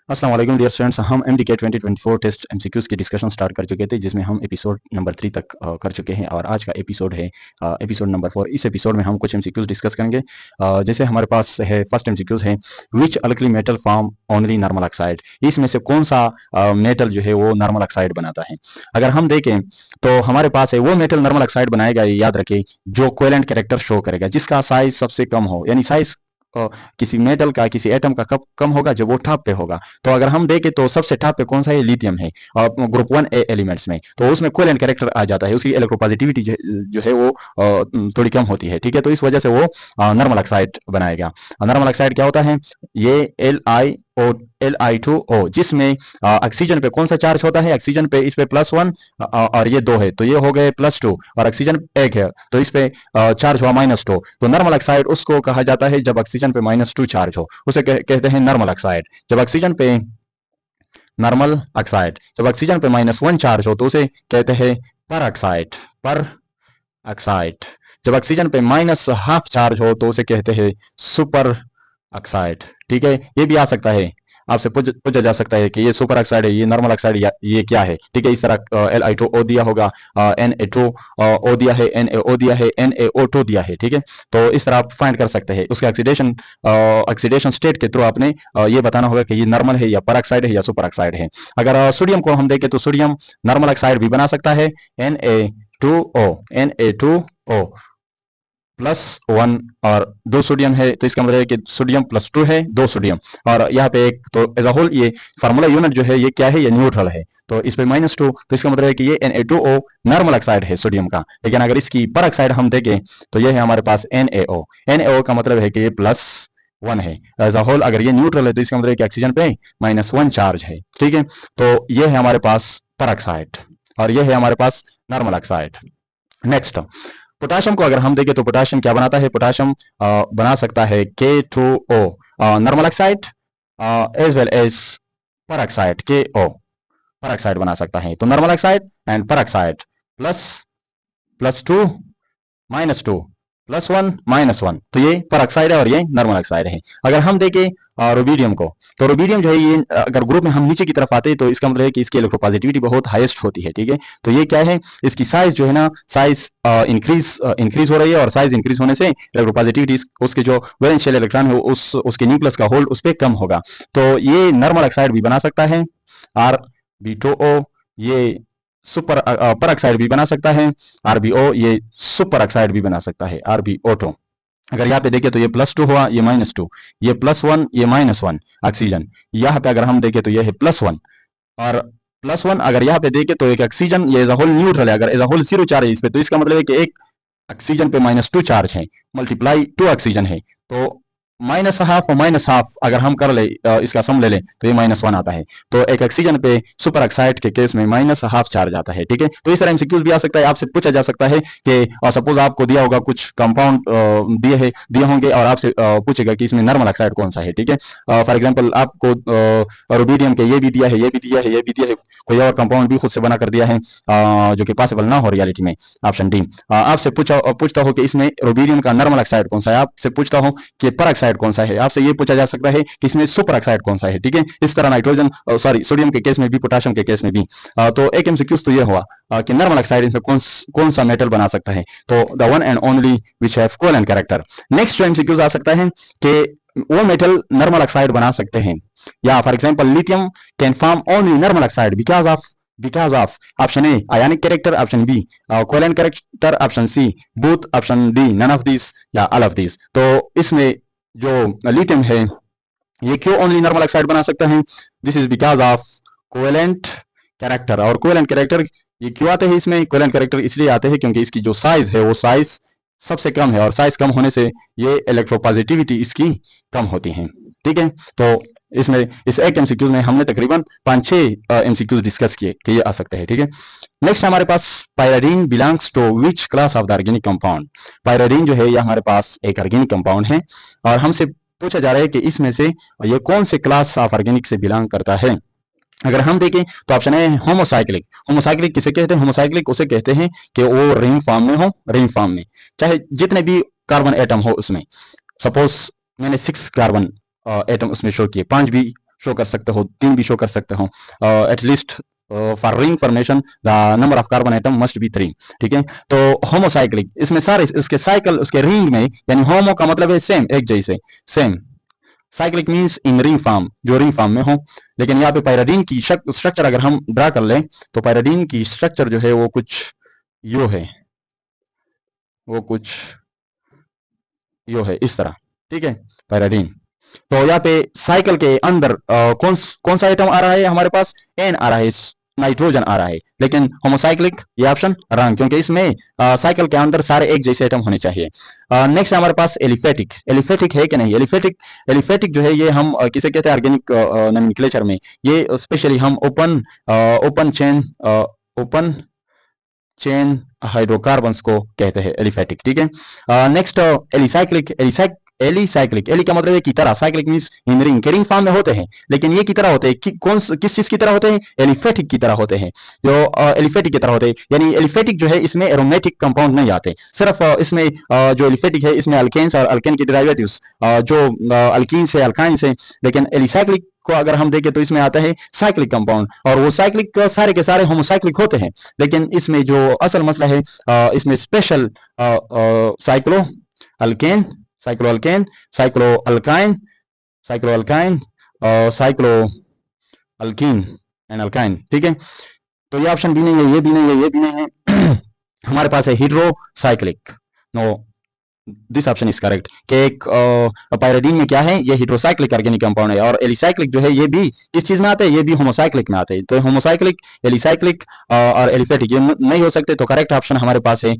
अस्सलाम वालेकुम dear students. हम MDK 2024 टेस्ट MCQs की डिस्कशन स्टार्ट कर चुके थे, जिसमें हम एपिसोड नंबर 3 तक कर चुके हैं और आज का एपिसोड है एपिसोड नंबर 4। इस एपिसोड में हम कुछ MCQs डिस्कस करेंगे। जैसे हमारे पास है फर्स्ट MCQs है, which alkali metal form only normal oxide. इसमें से कौन सा मेटल जो है वो नॉर्मल ऑक्साइड बनाता है। अगर हम देखें तो हमारे पास है वो मेटल नॉर्मल ऑक्साइड बनाएगा, ये याद रखें, जो कोवेलेंट कैरेक्टर शो करेगा, जिसका साइज सबसे कम हो, यानी साइज किसी मेटल का, किसी एटम का कब कम होगा, जब वो टॉप पे होगा। तो अगर हम देखें तो सबसे टॉप पे कौन सा है, लिथियम है। और ग्रुप 1A एलिमेंट्स में तो उसमें कोवेलेंट कैरेक्टर आ जाता है, उसकी इलेक्ट्रोपॉजिटिविटी जो है वो थोड़ी कम होती है, ठीक है। तो इस वजह से वो नॉर्मल ऑक्साइड बनाएगा। नॉर्मल ऑक्साइड क्या होता है, ये Li2O, जिसमें ऑक्सीजन पे कौन सा चार्ज होता है, ऑक्सीजन पे इस पे +1 और ये 2 है, तो ये हो गए +2, और ऑक्सीजन 1 है तो इस पे चार्ज हुआ -2। तो नॉर्मल ऑक्साइड उसको कहा जाता है जब ऑक्सीजन पे -2 चार्ज हो, उसे कहते हैं नॉर्मल ऑक्साइड। जब ऑक्सीजन पे नॉर्मल ऑक्साइड जब ऑक्सीजन पे -1 चार्ज हो तो उसे कहते हैं पर ऑक्साइड। पर ऑक्साइड जब ऑक्सीजन पे -½ चार्ज हो तो उसे कहते हैं सुपर ऑक्साइड, ठीक है। ये भी आ सकता है, आपसे पूछा जा सकता है कि ये सुपर ऑक्साइड है, ये नॉर्मल ऑक्साइड है, ये क्या है, ठीक है। इस तरह Li2O दिया होगा, Na2O दिया है, NaO दिया है, NaO2 दिया है, ठीक है। तो इस तरह आप फाइंड कर सकते हैं। उसके ऑक्सीडेशन स्टेट के थ्रू आपने ये बताना होगा कि ये नॉर्मल है या पर ऑक्साइड है या सुपर ऑक्साइड है। अगर सोडियम को हम देखें तो सोडियम नॉर्मल ऑक्साइड भी बना सकता है, Na2O +1 और 2 सोडियम है, तो इसका मतलब है कि सोडियम +2 है, 2 सोडियम, और यहाँ पे एक, तो एज अ होल ये फार्मूला यूनिट जो है ये क्या है, ये न्यूट्रल है, तो इस पे -2, तो इसका मतलब है कि ये Na2O नॉर्मल ऑक्साइड है सोडियम का। लेकिन अगर इसकी पर ऑक्साइड हम देखें तो ये है हमारे पास NaO का मतलब है कि ये +1 है। एज अ होल अगर ये न्यूट्रल है तो इसका मतलब है कि ऑक्सीजन पे -1 चार्ज है, ठीक है। तो ये है हमारे पास पर ऑक्साइड और ये है हमारे पास नॉर्मल ऑक्साइड। नेक्स्ट, पोटाशियम को अगर हम देखें तो पोटाशियम क्या बनाता है, पोटाशियम बना सकता है K2O normal oxide as well as peroxide KO peroxide बना सकता है। तो normal oxide and peroxide +2 -2 +1 -1, तो ये पर ऑक्साइड है और ये नॉर्मल ऑक्साइड है। अगर हम देखें रुबीडियम को, तो रुबीडियम जो है ये अगर ग्रुप में हम नीचे की तरफ आते हैं तो इसका मतलब है कि इसकी इलेक्ट्रोपॉजिटिविटी बहुत हाईएस्ट होती है, ठीक है। तो ये क्या है, इसकी साइज जो है ना, साइज इंक्रीज हो रही है, और साइज इंक्रीज होने से इलेक्ट्रोपॉजिटिविटी उसके जो वैलेंशियल इलेक्ट्रॉन है उसके न्यूक्लियस का होल्ड उस पर कम होगा। तो ये नॉर्मल ऑक्साइड भी बना सकता है, Rb2O। ये सुपर पर ऑक्साइड भी बना सकता है, RbO। ये सुपर ऑक्साइड भी बना सकता है, RbO2। अगर यहाँ पे देखें तो ये +2 हुआ, ये -2, ये +1, ये -1 ऑक्सीजन। यहाँ पे अगर हम देखें तो ये है +1 और +1। अगर यहाँ पे देखें तो एक ऑक्सीजन, ये एज अ होल न्यूट्रल है, अगर एज अ होल 0 चार्ज है इस पे, तो इसका मतलब है कि एक ऑक्सीजन पे -2 चार्ज है, मल्टीप्लाई 2 ऑक्सीजन है, तो -½ और -½ अगर हम कर ले, इसका सम ले लें तो ये -1 आता है। तो एक ऑक्सीजन पे सुपर ऑक्साइड के केस में -½ चार्ज आता है, ठीक है। तो इस तरह MCQs भी आ सकता है, आपसे पूछा जा सकता है कि सपोज आपको दिया होगा कुछ कंपाउंड दिए होंगे और आपसे पूछेगा कि इसमें नॉर्मल ऑक्साइड कौन सा है, ठीक है। फॉर एग्जांपल आपको रुबीडियम के ये भी दिया है, ये भी दिया है, ये भी दिया है, कोई और कंपाउंड भी खुद से बना कर दिया है जो कि पॉसिबल ना हो रियलिटी में, ऑप्शन डी। आपसे पूछता हो कि इसमें रुबीडियम का नॉर्मल ऑक्साइड कौन सा है, आपसे पूछता हो कि पर ऑक्साइड कौन सा है, आपसे ये पूछा जा सकता है कि इसमें सुपर ऑक्साइड कौन सा है, ठीक है। इस तरह नाइट्रोजन सोडियम के केस में भी, पोटाशियम के केस में भी। तो एक MCQs तो ये हुआ कि नॉर्मल ऑक्साइड इनमें कौन सा मेटल बना सकता है, तो the one and only which have covalent character. Next जो MCQs आ सकता है कि वो मेटल नॉर्मल ऑक्साइड बना सकते हैं, या for example lithium can form only normal oxide because of option A ionic character, option B covalent character, option C both, option D none of this या ऑल ऑफ दिस। तो इसमें जो lithium है ये क्यों ओनली नॉर्मल ऑक्साइड बना सकता है, this is because of covalent character. और कोवेलेंट कैरेक्टर ये क्यों आते हैं इसमें, कोवेलेंट कैरेक्टर इसलिए आते हैं क्योंकि इसकी जो साइज है वो साइज सबसे कम है, और साइज कम होने से ये इलेक्ट्रोपॉजिटिविटी इसकी कम होती है, ठीक है। तो इसमें इस एक MCQ में हमने तकरीबन 5-6 MCQ डिस्कस किए कि ये आ सकते हैं, ठीक है। नेक्स्ट हमारे पास pyridine belongs to which class of the organic compound. Pyridine जो है ये हमारे पास एक ऑर्गेनिक कंपाउंड है, और हमसे पूछा जा रहा है कि इसमें से ये कौन से क्लास ऑफ ऑर्गेनिक से बिलोंग करता है। अगर हम देखें तो ऑप्शन है होमोसाइक्लिक। होमोसाइक्लिक किसे कहते हैं, होमोसाइक्लिक उसे कहते हैं कि वो रिंग फॉर्म में हो, रिंग फॉर्म में चाहे जितने भी कार्बन एटम हो उसमें, सपोज मैंने 6 कार्बन एटम उसमें शो किए, 5 भी शो कर सकते हो, 3 भी शो कर सकते हो। At least for ring formation the number of carbon atom must be 3, ठीक है। तो होमोसाइक्लिक, इसमें सारे उसके साइकिल उसके रिंग में, यानी होमो का मतलब है सेम, एक जैसे, same. Cyclic means in ring form, जो रिंग फॉर्म में हो। लेकिन यहाँ पे पायराडीन की स्ट्रक्चर अगर हम ड्रा कर लें तो पायराडीन की स्ट्रक्चर जो है वो कुछ यो है, वो कुछ यो है, इस तरह, ठीक है, पायराडीन। तो यहाँ पे साइकिल के अंदर कौन सा आइटम आ रहा है हमारे पास, एन आ रहा है, नाइट्रोजन आ रहा है। लेकिन होमोसाइक्लिक ये ऑप्शन रॉन्ग, क्योंकि इसमें साइकिल के अंदर सारे एक जैसे आइटम होने चाहिए। नेक्स्ट है हमारे पास एलिफेटिक। एलिफेटिक है कि नहीं, एलिफेटिक, एलिफेटिक जो है ये हम किसे कहते हैं ऑर्गेनिक नोमेनक्लेचर में, ये स्पेशली हम ओपन चेन हाइड्रोकार्बन्स को कहते हैं एलिफेटिक, ठीक है। Next alicyclic. एलिसाइक्लिक, एली का मतलब है की तरह, साइक्लिक मींस इन रिंग, के रिंग फॉर्म में होते हैं, लेकिन ये की तरह होते हैं, किस चीज की तरह होते हैं, एलिफेटिक की तरह होते हैं, जो एलिफेटिक की तरह होते हैं। यानी एलिफेटिक जो है इसमें एरोमेटिक कंपाउंड नहीं आते, सिर्फ इसमें जो एलिफेटिक है इसमें अल्केन्स और अल्केन के डेरिवेटिव्स, जो अल्कीन्स है, अल्काइंस है। लेकिन एलिसाइक्लिक को अगर हम देखें तो इसमें आता है साइक्लिक कंपाउंड, और वो साइक्लिक सारे के सारे होमोसाइक्लिक होते हैं। लेकिन इसमें जो असल मसला है, इसमें special cyclo alkane, cyclo alkane, cyclo alkyne, cyclo alkyne और साइक्लो अल्कीन एंड अल्काइन, ठीक है। तो ये ऑप्शन भी नहीं है, ये भी नहीं है, ये भी नहीं है। हमारे पास है heterocyclic. No, this option is correct कि एक पायराडीन में क्या है, ये हिड्रोसाइक्लिक ऑर्गेनिक कंपाउंड है, और एलिसाइक्लिक जो है ये भी किस चीज में आते हैं, ये भी होमोसाइक्लिक में आते हैं। तो होमोसाइक्लिक, एलिसाइक्लिक और एलिफेटिक ये नहीं हो सकते, तो करेक्ट ऑप्शन हमारे पास है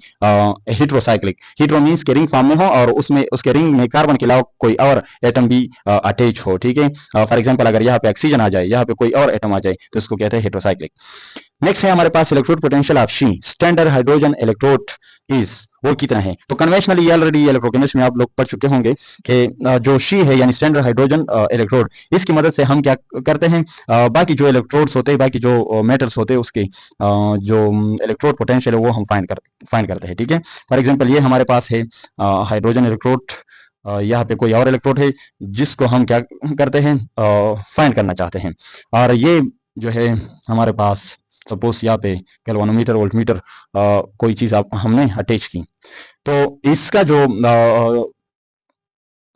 हिड्रोसाइक्लिक। हिड्रो मींस के रिंग फॉर्म में हो और उसमें उसके रिंग में कार्बन के अलावा कोई और एटम भी अटैच हो, ठीक है। फॉर एग्जाम्पल अगर यहाँ पे ऑक्सीजन आ जाए, यहाँ पे कोई और एटम आ जाए, तो इसको कहते हैं हिड्रोसाइक्लिक। नेक्स्ट है हमारे पास electrode potential of SHE, standard hydrogen electrode is, वो कितना है। तो कन्वेंशनली ऑलरेडी इलेक्ट्रोकेमिस्ट्री में आप लोग पढ़ चुके होंगे कि जो शी है यानी स्टैंडर्ड हाइड्रोजन इलेक्ट्रोड, इसकी मदद से हम क्या करते हैं, बाकी जो इलेक्ट्रोड्स होते हैं, बाकी जो मेटल्स होते हैं, उसके जो इलेक्ट्रोड पोटेंशियल है वो हम फाइंड करते हैं, ठीक है। फॉर एग्जांपल ये हमारे पास है हाइड्रोजन इलेक्ट्रोड, यहाँ पे कोई और इलेक्ट्रोड है जिसको हम क्या करते हैं, फाइंड करना चाहते हैं। और ये जो है हमारे पास सपोज यहाँ पे गैल्वानोमीटर, वोल्टमीटर, कोई चीज हमने अटैच की, तो इसका जो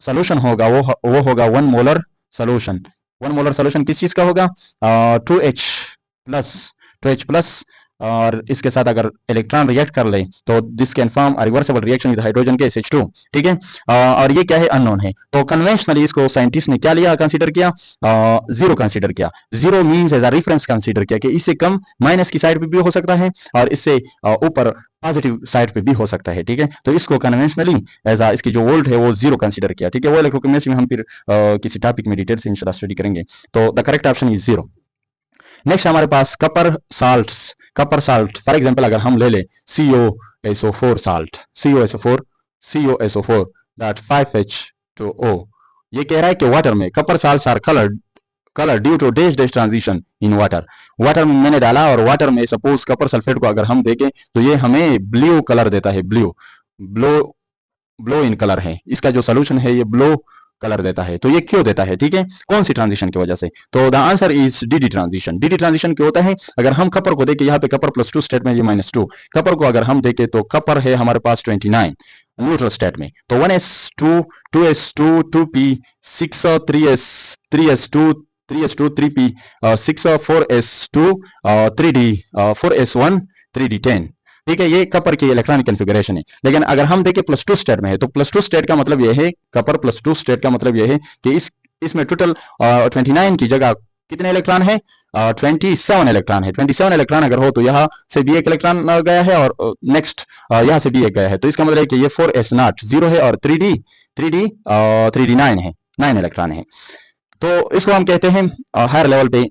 सोल्यूशन होगा वो होगा 1 मोलर सोल्यूशन। 1 मोलर सोल्यूशन किस चीज का होगा, 2H प्लस, और इसके साथ अगर इलेक्ट्रॉन रिएक्ट कर ले तो this can form a reversible reaction with hydrogen gas H2, ठीक है। और ये क्या है, अननोन है। तो कन्वेंशनली इसको साइंटिस्ट ने क्या लिया, कंसीडर किया, जीरो कंसीडर किया। Zero means as a reference consider किया कि इससे कम माइनस की साइड पे भी हो सकता है और इससे ऊपर पॉजिटिव साइड पे भी हो सकता है, ठीक है। तो इसको कन्वेंशनली एज इसकी जो वोल्ट है वो जीरो कंसीडर किया, ठीक है। वो इलेक्ट्रोकेमिस्ट्री में हम फिर किसी टॉपिक में डिटेल से इंशाल्लाह स्टडी करेंगे। तो the correct option is zero. Next हमारे पास Kapoor salt. Kapoor salt for example अगर हम ले ले COSO4 salt, COSO4 that 5H2O, ये कह रहा है कि वाटर में copper salts are colour due to dash transition in water. Water में मैंने डाला और वाटर में सपोज कपर सल्फेट को अगर हम देखें तो ये हमें ब्लू कलर देता है, ब्लो इन कलर है, इसका जो सोल्यूशन है ये ब्लो कलर देता है। तो ये क्यों देता है, ठीक है, कौन सी ट्रांजिशन की वजह से। तो the answer is DD transition. DD transition क्यों होता है, अगर हम कपर को देखें, यहाँ पे कपर +2 स्टेट में, ये -2, कपर को अगर हम देखें तो कपर है हमारे पास 29 न्यूट्रल स्टेट में। तो 1s2 2s2 2p 6 3s2 3p 6 4s2 3d 4s1 3d10, ठीक है। ये कपर की इलेक्ट्रॉनिक कॉन्फ़िगरेशन है। लेकिन अगर हम देखें +2 स्टेट में है, तो +2 स्टेट का मतलब यह है, कपर +2 स्टेट का मतलब यह है कि इसमें टोटल 29 की जगह कितने इलेक्ट्रॉन है, 27 इलेक्ट्रॉन है। 27 इलेक्ट्रॉन अगर हो तो यहाँ से भी एक इलेक्ट्रॉन गया है और नेक्स्ट यहाँ से भी एक गया है। तो इसका मतलब है कि ये 4s0 0 है और 3d 9 है, 9 इलेक्ट्रॉन है। तो इसको हम कहते हैं हायर लेवल पे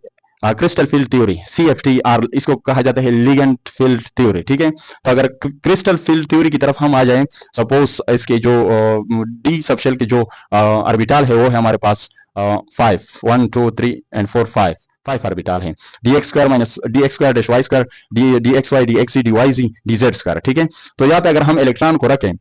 क्रिस्टल फील्ड थ्योरी, CFT, और इसको कहा जाता है लिगेंड फील्ड थ्योरी, ठीक है। तो अगर क्रिस्टल फील्ड थ्योरी की तरफ हम आ जाएं, सपोज इसके जो डी सबशेल के जो ऑर्बिटल है वो है हमारे पास 5 1 2 3 एंड 4 5 ऑर्बिटल है। dx² minus dx² dash y² dxy dxz dyz dz², ठीक है। तो यहाँ पे अगर हम इलेक्ट्रॉन को रखें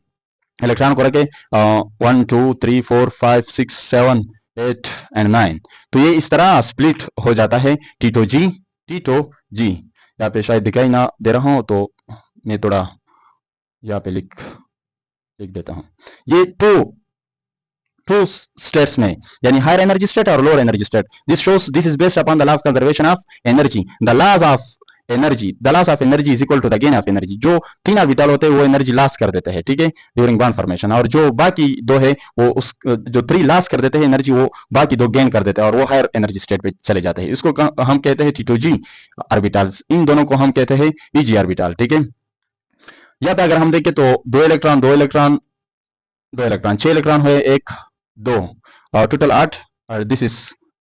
1 2 3 4 5 6 7 8 एंड 9। तो ये इस तरह स्प्लिट हो जाता है टीटो जी, टीटो जी। यहाँ पे शायद दिखाई ना दे रहा हूं तो मैं थोड़ा यहाँ पे लिख देता हूं। ये टू स्टेट्स में, यानी हायर एनर्जी स्टेट और lower energy state. This is based upon the law of conservation of energy. The laws of energy, the loss of energy is equal to the gain of energy. जो 3 orbital होते हैं वो energy loss कर देते हैं, ठीक है, during bond formation, और जो बाकी 2 है वो उस जो 3 लॉस कर देते हैं एनर्जी, वो बाकी 2 गेन कर देते हैं और वो हायर एनर्जी स्टेट पे चले जाते हैं। इसको हम कहते हैं T2G ऑर्बिटल्स। इन दोनों को हम कहते हैं EG ऑर्बिटल, ठीक है। यहाँ पे अगर हम देखें तो 2 इलेक्ट्रॉन 2 इलेक्ट्रॉन 2 इलेक्ट्रॉन 6 इलेक्ट्रॉन हुए, 1 2 और टोटल 8, और दिस इज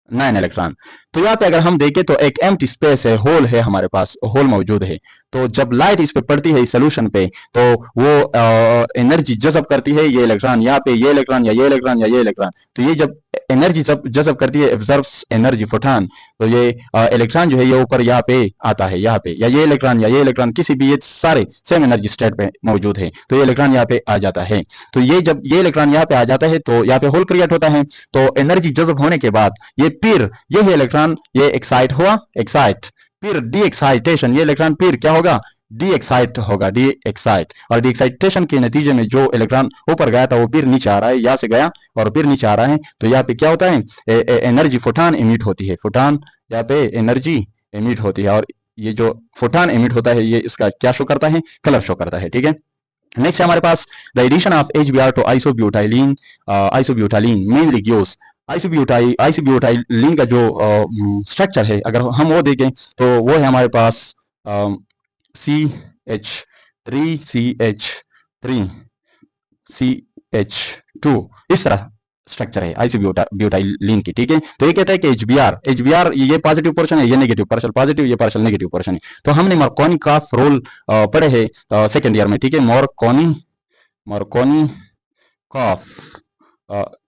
9 इलेक्ट्रॉन। तो यहाँ पे अगर हम देखें तो एक एम्प्टी स्पेस है, होल है, हमारे पास होल मौजूद है। तो जब लाइट इस पे पड़ती है इस सोल्यूशन पे, तो वो एनर्जी जज़ब करती है ये इलेक्ट्रॉन, यहाँ पे ये इलेक्ट्रॉन या ये इलेक्ट्रॉन या ये इलेक्ट्रॉन। तो ये जब एनर्जी जज़ब करती है, एब्जॉर्ब्स एनर्जी फोटॉन, तो ये इलेक्ट्रॉन जो है ये ऊपर यहाँ पे आता है, यहाँ पे, या ये इलेक्ट्रॉन किसी भी, ये सारे सेम एनर्जी स्टेट पे मौजूद है, तो ये इलेक्ट्रॉन यहाँ पे आ जाता है। तो ये जब ये इलेक्ट्रॉन यहाँ पे आ जाता है तो यहाँ पे होल क्रिएट होता है। तो एनर्जी जज़ब होने के बाद ये फिर ये इलेक्ट्रॉन ये एक्साइट हुआ, एक्साइट, फिर डी एक्साइटेशन, ये इलेक्ट्रॉन फिर क्या होगा, डी एक्साइट होगा, डी एक्साइट, और डी एक्साइटेशन के नतीजे में जो इलेक्ट्रॉन ऊपर गया था वो फिर नीचे आ रहा है, यहाँ से गया और फिर नीचे आ रहा है। तो यहाँ पे क्या होता है, एनर्जी फोटॉन इमिट होती है, फोटॉन यहाँ पे एनर्जी इमिट होती है, और ये जो फोटॉन इमिट होता है ये इसका क्या शो करता है, कलर शो करता है, ठीक है। नेक्स्ट है हमारे पास the addition of HBr to isobutylene, isobutylene mainly gives isobutylene का जो स्ट्रक्चर है, अगर हम वो देखें तो वो है हमारे पास CH3CH3CH2, इस तरह स्ट्रक्चर है आइसोब्यूटाइलिन की, ठीक है। तो ये कहता है कि HBr ये पॉजिटिव पोर्शन है, ये नेगेटिव, पार्शियल पॉजिटिव, ये पार्शियल नेगेटिव पोर्शन है। तो हमने मार्कोनिकॉफ रोल पढ़े हैं सेकेंड ईयर में, ठीक है, मार्कोनिकॉफ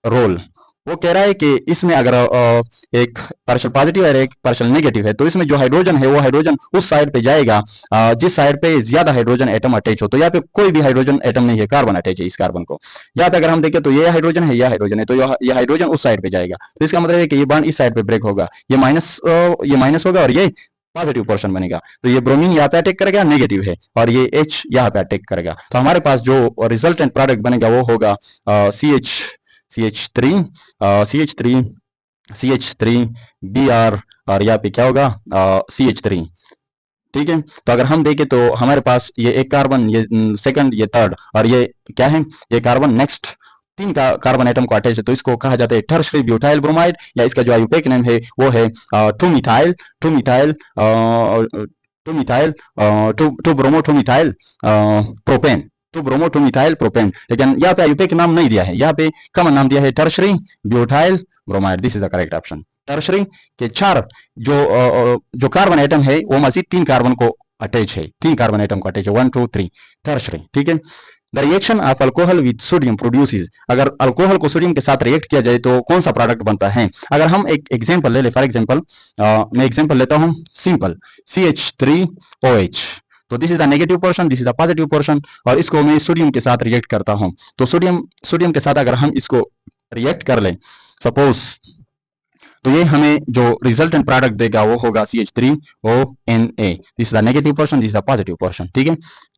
रोल। वो कह रहा है कि इसमें अगर एक पार्शियल पॉजिटिव और एक पार्शियल नेगेटिव है, तो इसमें जो हाइड्रोजन है वो हाइड्रोजन उस साइड पे जाएगा जिस साइड पे ज्यादा हाइड्रोजन एटम अटैच हो। तो यहाँ पे कोई भी हाइड्रोजन एटम नहीं है, कार्बन अटैच है इस कार्बन को। यहाँ पे अगर हम देखें तो ये हाइड्रोजन है, यह हाइड्रोजन है, तो ये हाइड्रोजन उस साइड पे जाएगा। तो इसका मतलब है कि ये बॉन्ड इस साइड पे ब्रेक होगा, ये माइनस होगा और ये पॉजिटिव पोर्शन बनेगा। तो ये ब्रोमीन यहाँ पे अटैक करेगा, नेगेटिव है, और ये H यहाँ पे अटैक करेगा। तो हमारे पास जो रिजल्टेंट प्रोडक्ट बनेगा वो होगा CH3Br, और यहाँ पे क्या होगा CH3, ठीक है। तो अगर हम देखें तो हमारे पास ये एक कार्बन, ये सेकंड, ये थर्ड, और ये क्या है, ये कार्बन नेक्स्ट 3 का कार्बन एटम को अटैच है। तो इसको कहा जाता है टर्शरी ब्यूटाइल ब्रोमाइड, या इसका जो आयुपेक नेम है वो है 2-ब्रोमो-2-मिथाइल प्रोपेन, 2-ब्रोमो-2-मिथाइल प्रोपेन। लेकिन यहाँ पे आयुपेक नाम नहीं दिया है, यहाँ पे कॉमन नाम दिया है tertiary butyl bromide. This is the correct option. Tertiary के 4 जो कार्बन एटम है वो मजीद 3 कार्बन को अटैच है, 3 कार्बन एटम को अटैच है, 1 2 3 टर्शरी, ठीक है। The reaction of alcohol with sodium produces, अगर अल्कोहल को सोडियम के साथ रिएक्ट किया जाए तो कौन सा प्रोडक्ट बनता है। अगर हम एक एग्जांपल ले ले, फॉर एग्जांपल मैं एग्जांपल लेता हूं सिंपल CH3OH। तो this is the negative portion, this is the positive portion, और इसको मैं सोडियम के साथ रिएक्ट करता हूं। तो सोडियम के साथ अगर हम इसको रिएक्ट कर लें सपोज, तो ये हमें जो रिजल्टेंट प्रोडक्ट देगा वो होगा CH3ONA। This is the negative portion, this is the positive portion, ठीक है,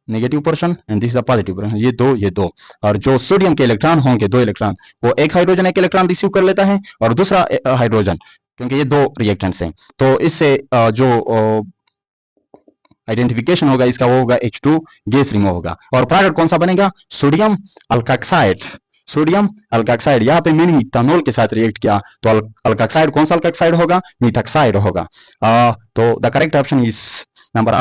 negative portion and this is the positive portion, ये दो, और जो सोडियम के इलेक्ट्रॉन होंगे 2 इलेक्ट्रॉन, वो एक हाइड्रोजन एक इलेक्ट्रॉन रिसीव कर लेता है और दूसरा हाइड्रोजन, क्योंकि ये 2 रिएक्टेंट्स हैं। तो इससे जो आइडेंटिफिकेशन होगा इसका वो होगा H2 गैस रिमूव होगा, और प्रोडक्ट कौन सा बनेगा, सोडियम अल्कोक्साइड। सोडियम अल्कोक्साइड, यहाँ पे मैंने मिथानॉल के साथ रिएक्ट किया, तो अल्कोक्साइड कौन सा अल्कोक्साइड होगा, मिथॉक्साइड होगा। तो the correct option is number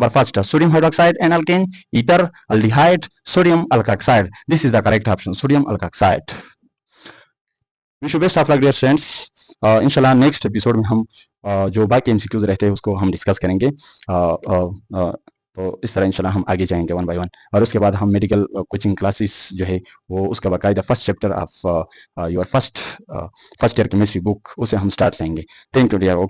first, sodium hydroxide and alkane, ether aldehyde, sodium alkoxide. This is the correct option, sodium alkoxide. Wish you best of luck dear students. इंशाल्लाह next episode में हम जो बाकी MCQs रहते हैं उसको हम discuss करेंगे। तो इस तरह इंशाल्लाह हम आगे जाएंगे 1 बाय 1, और उसके बाद हम मेडिकल कोचिंग क्लासेस जो है वो उसका बाकायदा first chapter of your first year chemistry book उसे हम स्टार्ट लेंगे। Thank you dear.